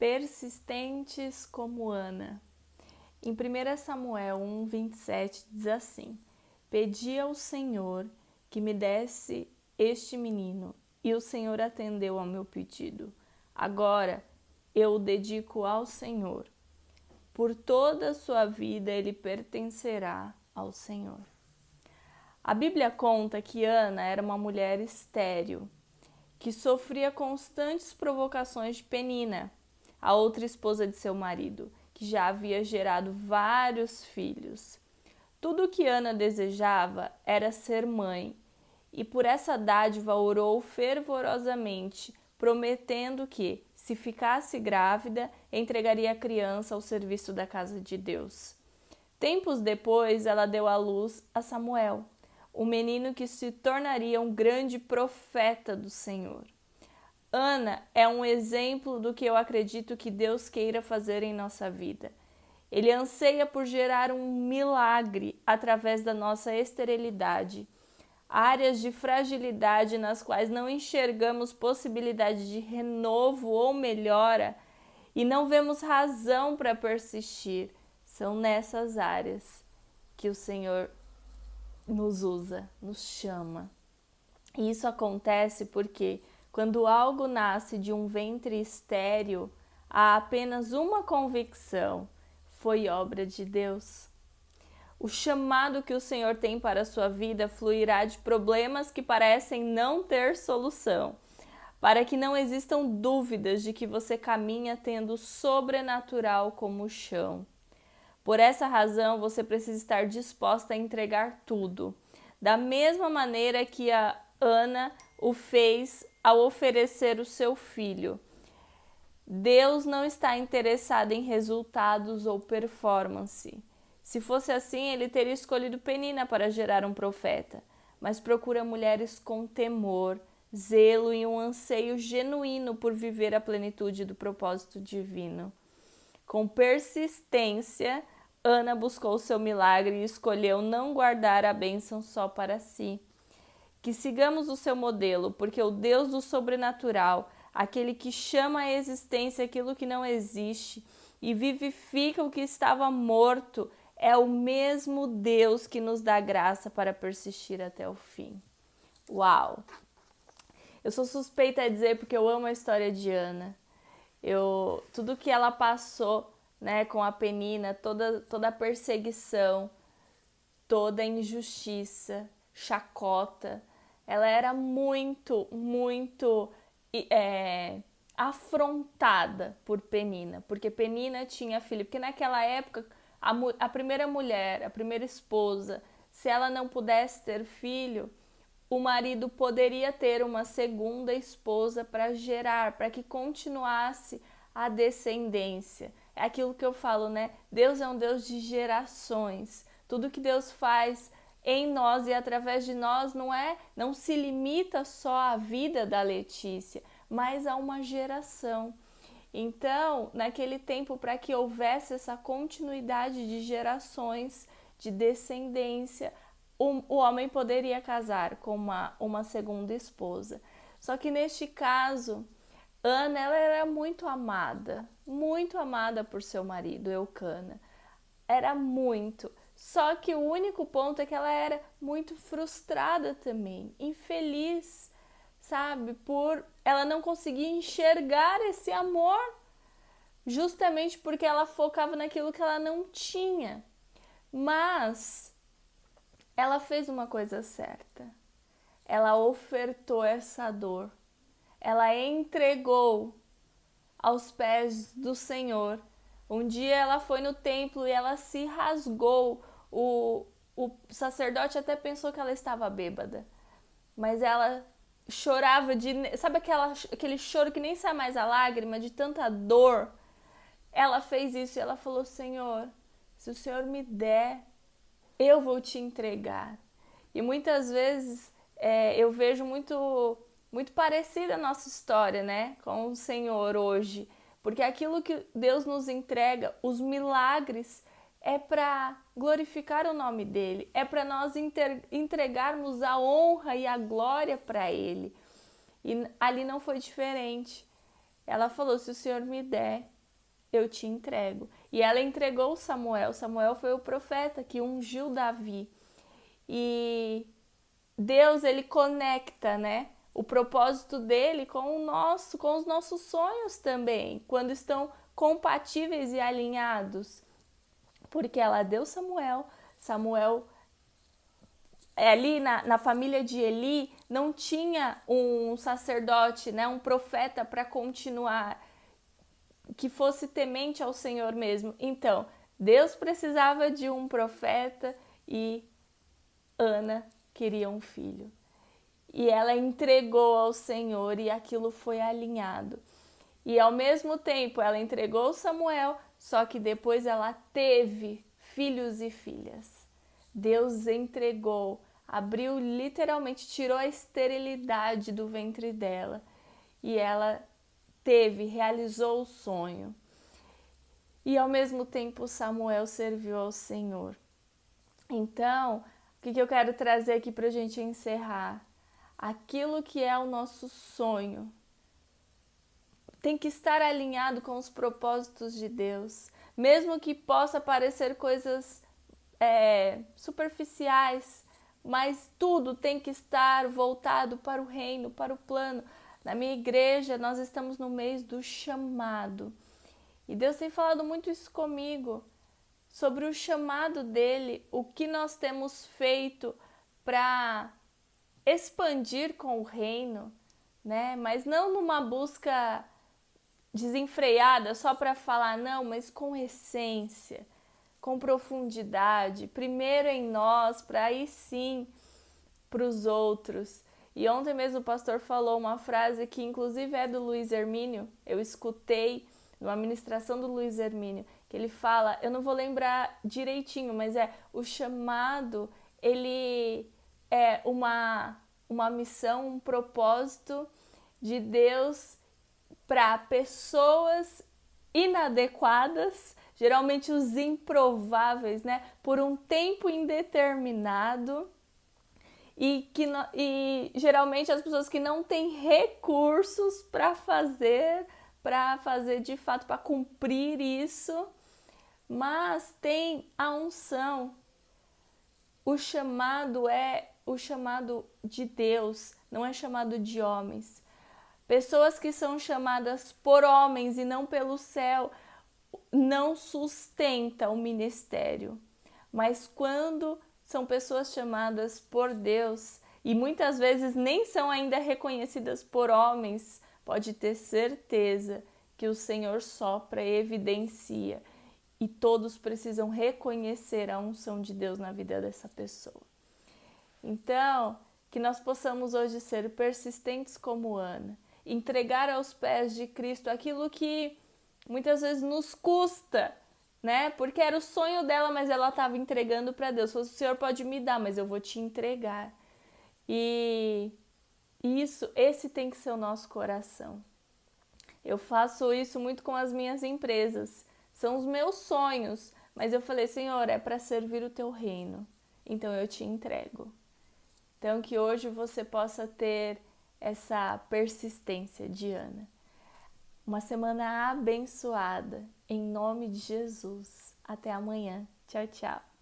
persistentes como Ana. Em 1 Samuel 1:27 diz assim: Pedi ao Senhor que me desse este menino, e o Senhor atendeu ao meu pedido. Agora eu o dedico ao Senhor. Por toda a sua vida ele pertencerá ao Senhor. A Bíblia conta que Ana era uma mulher estéril, que sofria constantes provocações de Penina, a outra esposa de seu marido, que já havia gerado vários filhos. Tudo o que Ana desejava era ser mãe, e por essa dádiva orou fervorosamente, prometendo que, se ficasse grávida, entregaria a criança ao serviço da casa de Deus. Tempos depois, ela deu à luz a Samuel, o menino que se tornaria um grande profeta do Senhor. Ana é um exemplo do que eu acredito que Deus queira fazer em nossa vida. Ele anseia por gerar um milagre através da nossa esterilidade, áreas de fragilidade nas quais não enxergamos possibilidade de renovo ou melhora e não vemos razão para persistir. São nessas áreas que o Senhor nos usa, nos chama. E isso acontece porque quando algo nasce de um ventre estéril, há apenas uma convicção: foi obra de Deus. O chamado que o Senhor tem para a sua vida fluirá de problemas que parecem não ter solução, para que não existam dúvidas de que você caminha tendo o sobrenatural como chão. Por essa razão, você precisa estar disposta a entregar tudo, da mesma maneira que a Ana o fez ao oferecer o seu filho. Deus não está interessado em resultados ou performance. Se fosse assim, ele teria escolhido Penina para gerar um profeta, mas procura mulheres com temor, zelo e um anseio genuíno por viver a plenitude do propósito divino. Com persistência, Ana buscou seu milagre e escolheu não guardar a bênção só para si. Que sigamos o seu modelo, porque o Deus do sobrenatural, aquele que chama à existência aquilo que não existe e vivifica o que estava morto, é o mesmo Deus que nos dá graça para persistir até o fim. Uau! Eu sou suspeita a dizer porque eu amo a história de Ana. Tudo que ela passou, né, com a Penina, toda a perseguição, toda a injustiça, chacota, ela era muito afrontada por Penina, porque Penina tinha filho, porque naquela época a primeira mulher, a primeira esposa, se ela não pudesse ter filho, o marido poderia ter uma segunda esposa para gerar, para que continuasse a descendência. É aquilo que eu falo, né? Deus é um Deus de gerações. Tudo que Deus faz em nós e através de nós não se limita só à vida da Letícia, mas a uma geração. Então, naquele tempo, para que houvesse essa continuidade de gerações, de descendência, o homem poderia casar com uma segunda esposa. Só que neste caso, Ana ela era muito amada por seu marido, Eucana. Era muito. Só que o único ponto é que ela era muito frustrada também, infeliz, sabe? Por ela não conseguir enxergar esse amor, justamente porque ela focava naquilo que ela não tinha. Mas ela fez uma coisa certa. Ela ofertou essa dor. Ela entregou aos pés do Senhor. Um dia ela foi no templo e ela se rasgou. O sacerdote até pensou que ela estava bêbada. Mas ela chorava de... Sabe aquele choro que nem sai mais a lágrima, de tanta dor? Ela fez isso e ela falou: Senhor, se o Senhor me der, eu vou te entregar. E muitas vezes eu vejo muito parecida a nossa história, né, com o Senhor hoje. Porque aquilo que Deus nos entrega, os milagres, é para glorificar o nome dele, é para nós entregarmos a honra e a glória para ele. E ali não foi diferente. Ela falou: se o Senhor me der, eu te entrego. E ela entregou Samuel. Samuel foi o profeta que ungiu Davi. E Deus, ele conecta, né, o propósito dele com o nosso, com os nossos sonhos também, quando estão compatíveis e alinhados. Porque ela deu Samuel. Samuel, ali na família de Eli, não tinha um sacerdote, né, um profeta para continuar, que fosse temente ao Senhor mesmo. Então, Deus precisava de um profeta e Ana queria um filho. E ela entregou ao Senhor e aquilo foi alinhado. E ao mesmo tempo ela entregou Samuel, só que depois ela teve filhos e filhas. Deus entregou, abriu literalmente, tirou a esterilidade do ventre dela. E ela realizou o sonho. E ao mesmo tempo Samuel serviu ao Senhor. Então, o que eu quero trazer aqui para a gente encerrar? Aquilo que é o nosso sonho tem que estar alinhado com os propósitos de Deus, mesmo que possa parecer coisas superficiais, mas tudo tem que estar voltado para o reino, para o plano. Na minha igreja, nós estamos no mês do chamado. E Deus tem falado muito isso comigo, sobre o chamado dele, o que nós temos feito para expandir com o reino, né? Mas não numa busca desenfreada só para falar, não, mas com essência, com profundidade, primeiro em nós, para aí sim para os outros. E ontem mesmo o pastor falou uma frase que inclusive é do Luiz Hermínio, eu escutei numa ministração do Luiz Hermínio, que ele fala, eu não vou lembrar direitinho, mas o chamado, ele é uma missão, um propósito de Deus para pessoas inadequadas, geralmente os improváveis, né? Por um tempo indeterminado e geralmente as pessoas que não têm recursos para fazer de fato, para cumprir isso, mas tem a unção. O chamado é o chamado de Deus, não é chamado de homens. Pessoas que são chamadas por homens e não pelo céu não sustentam o ministério. Mas quando são pessoas chamadas por Deus e muitas vezes nem são ainda reconhecidas por homens, pode ter certeza que o Senhor sopra e evidencia. E todos precisam reconhecer a unção de Deus na vida dessa pessoa. Então, que nós possamos hoje ser persistentes como Ana, entregar aos pés de Cristo aquilo que muitas vezes nos custa, né? Porque era o sonho dela, mas ela estava entregando para Deus. O Senhor pode me dar, mas eu vou te entregar. E esse tem que ser o nosso coração. Eu faço isso muito com as minhas empresas. São os meus sonhos, mas eu falei, Senhor, é para servir o teu reino. Então eu te entrego. Então que hoje você possa ter essa persistência, Diana. Uma semana abençoada, em nome de Jesus. Até amanhã. Tchau, tchau.